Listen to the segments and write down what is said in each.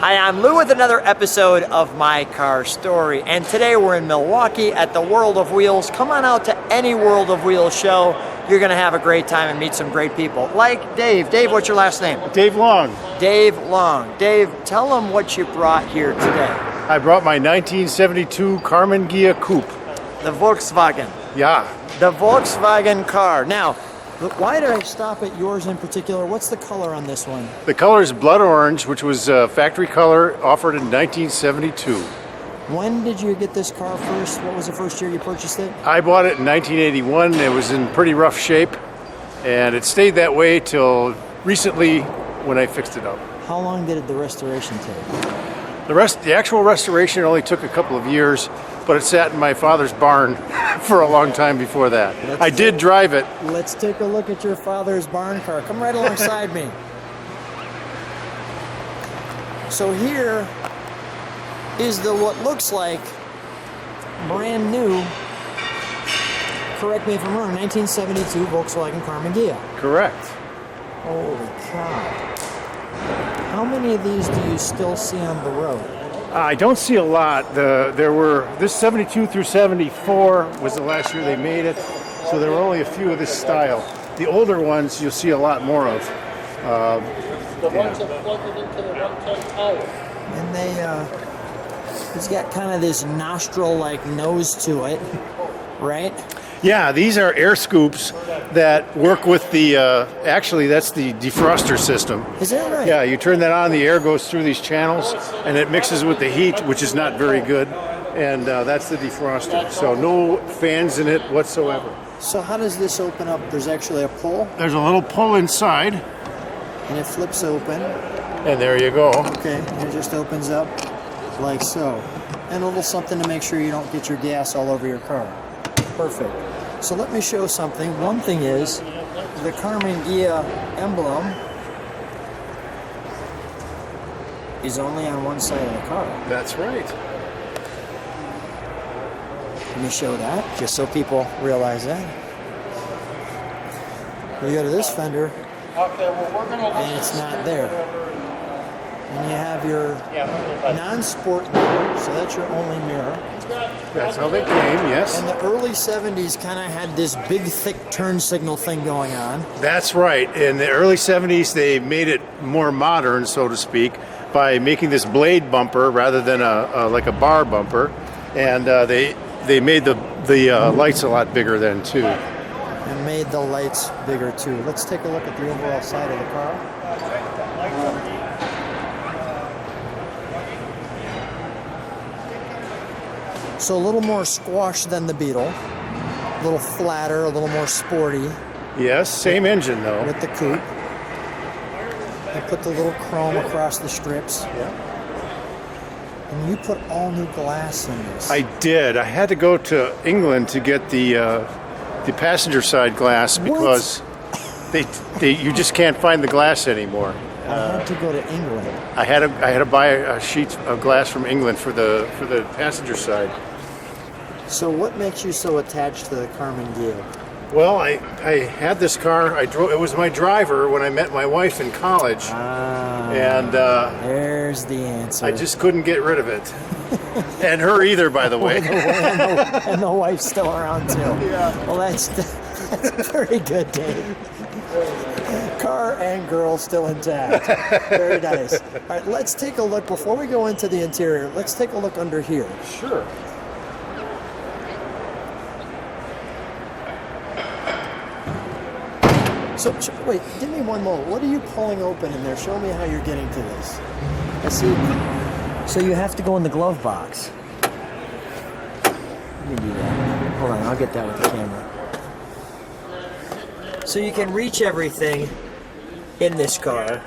Hi, I'm Lou with another episode of My Car Story, and today we're in Milwaukee at the World of Wheels. Come on out to any World of Wheels show. You're gonna have a great time and meet some great people. Like Dave. Dave, what's your last name? Dave Long. Dave Long. Dave, tell them what you brought here today. I brought my 1972 Karmann Ghia Coupe. The Volkswagen. Yeah. The Volkswagen car. Now, why did I stop at yours in particular? What's the color on this one? The color is blood orange, which was factory color, offered in 1972. When did you get this car first? What was the first year you purchased it? I bought it in 1981. It was in pretty rough shape, and it stayed that way till recently when I fixed it up. How long did the restoration take? The actual restoration only took a couple of years, but it sat in my father's barn for a long time before that. I did drive it. Let's take a look at your father's barn car. Come right alongside me. So here is what looks like brand new, correct me if I'm wrong, 1972 Volkswagen Karmann Ghia. Correct. Holy cow. How many of these do you still see on the road? I don't see a lot. This 72 through 74 was the last year they made it, so there were only a few of this style. The older ones you'll see a lot more of. The ones that plug it into the 110 power. And it's got kind of this nostril-like nose to it, right? Yeah, these are air scoops that work with the, actually that's the defroster system. Is that right? Yeah, you turn that on, the air goes through these channels, and it mixes with the heat, which is not very good, and that's the defroster. So no fans in it whatsoever. So how does this open up? There's actually a pull? There's a little pull inside. And it flips open. And there you go. Okay, and it just opens up like so. And a little something to make sure you don't get your gas all over your car. Perfect. So let me show something. One thing is, the Karmann Ghia emblem is only on one side of the car. That's right. Let me show that, just so people realize that. You go to this fender, and it's not there. And you have your non-sport mirror, so that's your only mirror. That's how they came, yes. And the early 70s kind of had this big, thick turn signal thing going on. That's right. In the early 70s, they made it more modern, so to speak, by making this blade bumper rather than like a bar bumper. And they made the lights a lot bigger then, too. And made the lights bigger, too. Let's take a look at the overall side of the car. So a little more squash than the Beetle, a little flatter, a little more sporty. Yes, same engine though. With the coupe. I put the little chrome across the strips. Yeah. And you put all new glass in this. I did. I had to go to England to get the passenger side glass because you just can't find the glass anymore. I had to go to England. I had to buy a sheet of glass from England for the passenger side. So what makes you so attached to the Karmann Ghia? Well, I had this car. I drove. It was my driver when I met my wife in college, and there's the answer. I just couldn't get rid of it, and her either, by the way. and the wife's still around too. Yeah. Well, that's very good, Dave. Car and girl still intact. Very nice. All right, let's take a look before we go into the interior. Let's take a look under here. Sure. So wait, give me one moment. What are you pulling open in there? Show me how you're getting to this. I see. So you have to go in the glove box. Let me do that. Hold on, I'll get that with the camera. So you can reach everything in this car,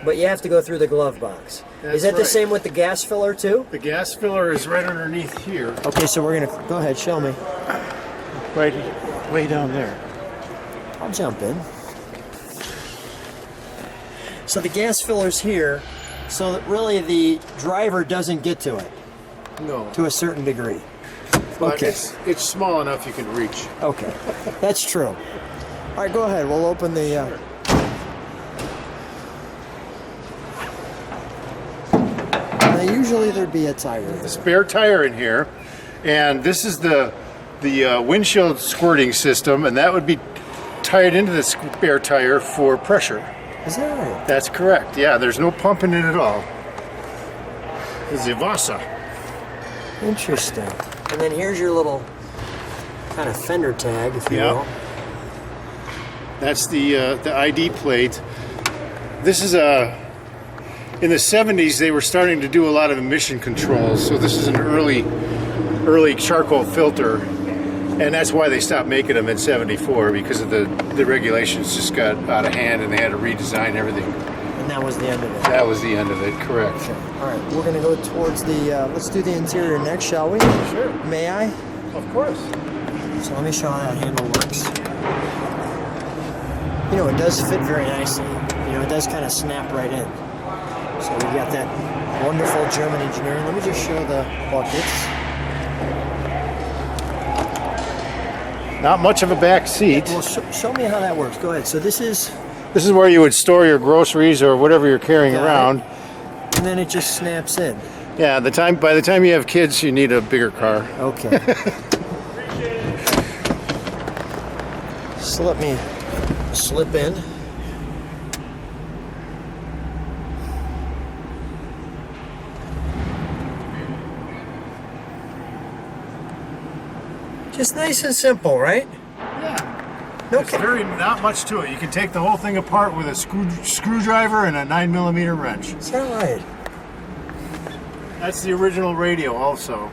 but you have to go through the glove box. Is that the same with the gas filler too? The gas filler is right underneath here. Okay, so we're gonna go ahead, show me. Right, way down there. I'll jump in. So the gas filler's here, so that really the driver doesn't get to it. No. To a certain degree. But Okay. it's small enough you can reach. Okay, that's true. All right, go ahead. We'll open the Now, usually there'd be a tire. Spare tire in here, and this is the windshield squirting system, and that would be tied into the spare tire for pressure. Is that right? That's correct. Yeah, there's no pump in it at all. It's the Vasa. Interesting. And then here's your little kind of fender tag, if you Yep. will. That's the ID plate. This is in the 70s they were starting to do a lot of emission controls, so this is an early charcoal filter, and that's why they stopped making them in 74, because of the regulations just got out of hand and they had to redesign everything. And that was the end of it. That was the end of it, correct. Okay. All right, we're going to go towards the, let's do the interior next, shall we? Sure. May I? Of course. So let me show how that handle works. You know, it does fit very nicely. You know, it does kind of snap right in. So we got that wonderful German engineering. Let me just show the buckets. Not much of a back seat. Well, show me how that works. Go ahead. So this is where you would store your groceries or whatever you're carrying Got it. around. And then it just snaps in. Yeah, by the time you have kids, you need a bigger car. Okay. So let me slip in. Just nice and simple, right? Yeah. No There's not much to it. You can take the whole thing apart with a screwdriver and a 9mm wrench. Is that right? That's the original radio also.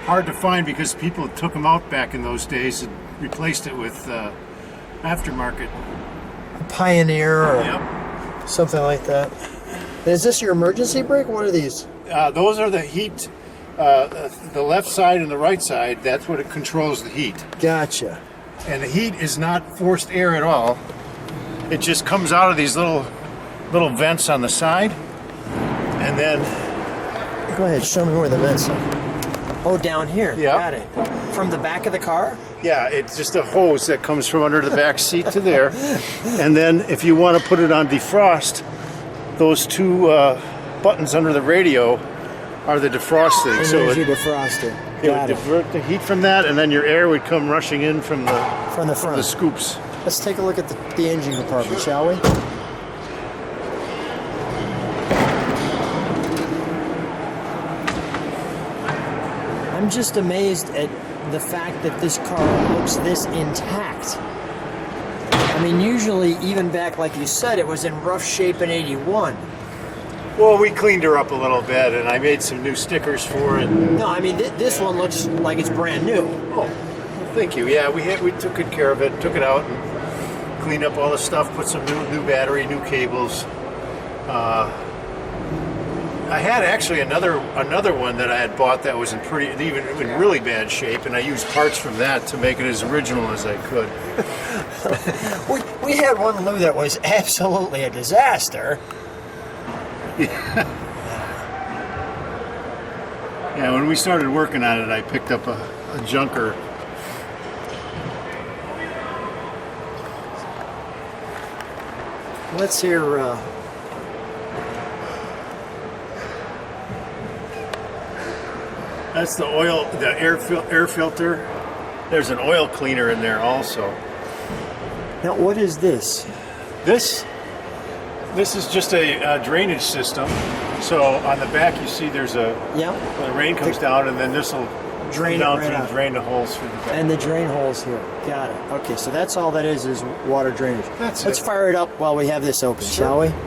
Hard to find because people took them out back in those days and replaced it with aftermarket. A Pioneer or Yep. something like that. Is this your emergency brake? What are these? Those are the heat, the left side and the right side. That's what it controls the heat. Gotcha. And the heat is not forced air at all. It just comes out of these little vents on the side, and then Go ahead, show me where the vents are. Oh, down here. Yeah. Got it. From the back of the car? yeah, it's just a hose that comes from under the back seat to there. And then if you want to put it on defrost, those two buttons under the radio are the defrost thing. And So there's it, your defroster. it would Got it. divert the heat from that, and then your air would come rushing in from the From the front. scoops. Let's take a look at the engine compartment, shall we? I'm just amazed at the fact that this car looks this intact. I mean, usually, even back, like you said, it was in rough shape in '81. Well, we cleaned her up a little bit, and I made some new stickers for it. No, I mean, this one looks like it's brand new. Oh, well, thank you. Yeah, we took good care of it, took it out and cleaned up all the stuff, put some new battery, new cables. I had actually another one that I had bought that was in really bad shape, and I used parts from that to make it as original as I could. We had one, Lou, that was absolutely a disaster. Yeah, when we started working on it, I picked up a junker. Let's hear. That's the air filter. There's an oil cleaner in there also. Now, what is this? This is just a drainage system. So on the back, you see there's when the rain comes down, and then this will Drain down it right through out. and drain the holes through the back. And the drain holes here. Got it. Okay, so that's all that is water drainage. That's Let's it. fire it up while we have this open, shall we? Yep.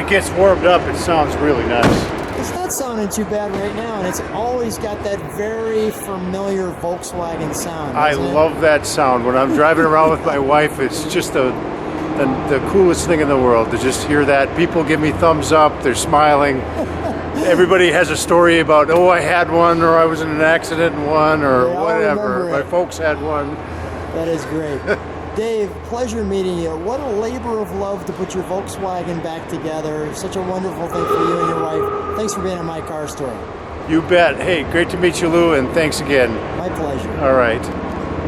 it gets warmed up, it sounds really nice. It's not sounding too bad right now, and it's always got that very familiar Volkswagen sound. I doesn't it? love that sound. When I'm driving around with my wife, it's just the coolest thing in the world to just hear that. People give me thumbs up, they're smiling. Everybody has a story about, oh, I had one, or I was in an accident in one, or They all whatever. remember My it. folks had one. That is great. Dave, pleasure meeting you. What a labor of love to put your Volkswagen back together. Such a wonderful thing for you and your wife. Thanks for being on My Car Story. You bet. Hey, great to meet you, Lou, and thanks again. My pleasure. All right.